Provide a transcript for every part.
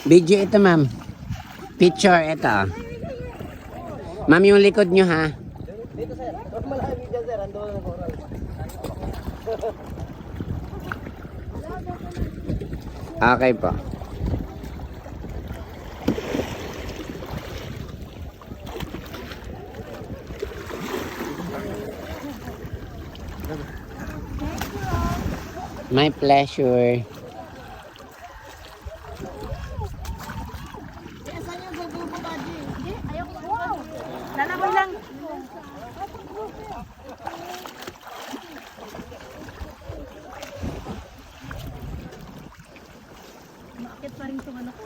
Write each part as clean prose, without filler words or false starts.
Video ito, ma'am. Picture ito. Ma'am, yung likod nyo, ha? Dito sir, malaki dyan sir, ando na coral. Okay po. My pleasure. Saan yung gugubo ka, G? Hindi, ayaw ko. Wow! Lalaboy lang. Bakit pa rin itong ano ko?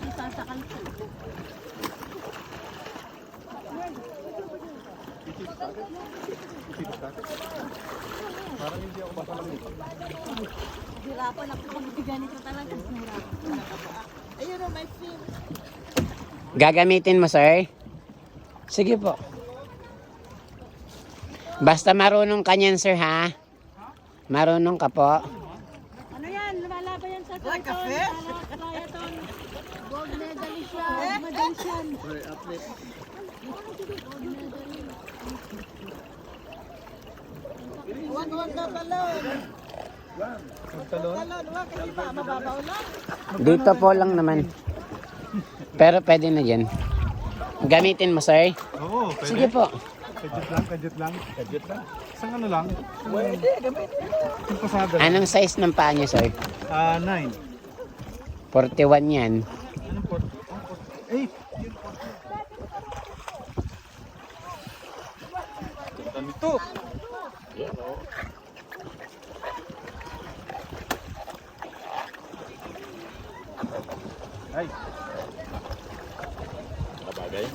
Isasakal ko. Parang hindi ako basta lang dito. Hirapan ako magbigay nito talaga. Ayun o, my fin. Gagamitin mo, sir? Sige po. Basta marunong ka niyan, sir, ha? Marunong ka po. Ano yan? Lumalaban yan sa triathlon. Triathlon. Gold medalist siya. Gold medalist yan. Huwag ka talon. Talon, huwag ka iba. Mababaw lang. Dito po lang naman. Pero pwede na yan. Gamitin mo, sir? Oo, pwede. Sige po. Kadyot lang. Isang ano lang. Pwede, gamitin. Isang pasada lang. Anong size ng paa niyo, sir? 9. 41 yan. Anong 40? 8. Ganito. Ay. Kabagay?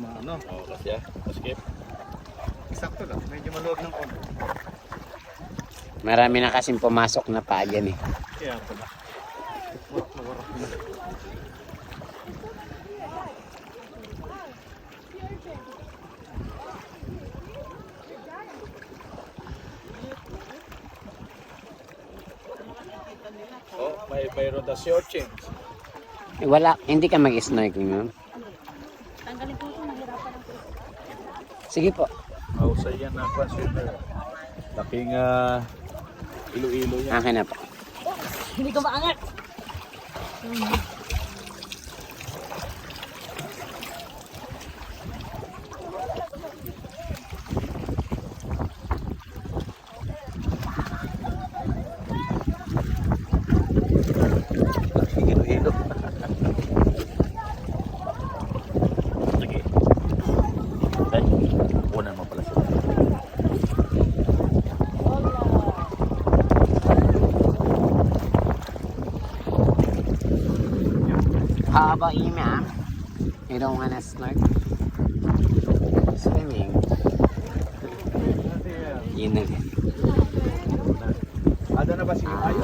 Ano? Oo, kasi skip. Eksakto lang. Medyo maluwag ng konti. Marami na kasing pumasok na paa dyan, eh. Kaya pala. Mawarap na. Oh, may rodasyon change. Eh, wala, hindi ka mag-snorkeling, ma'am. Tanggalin ko ito, mahirapan ako. Sige po. Mausay yan na consider. Laking ilo-ilo yan. Akin na po. Hindi ko maangat. Laking ilo-ilo. Sige. Ay, kunan mo pala sila. How about you, ma'am? You don't wanna snorkel? Swimming. Yun na din. Ada na ba si Ayo?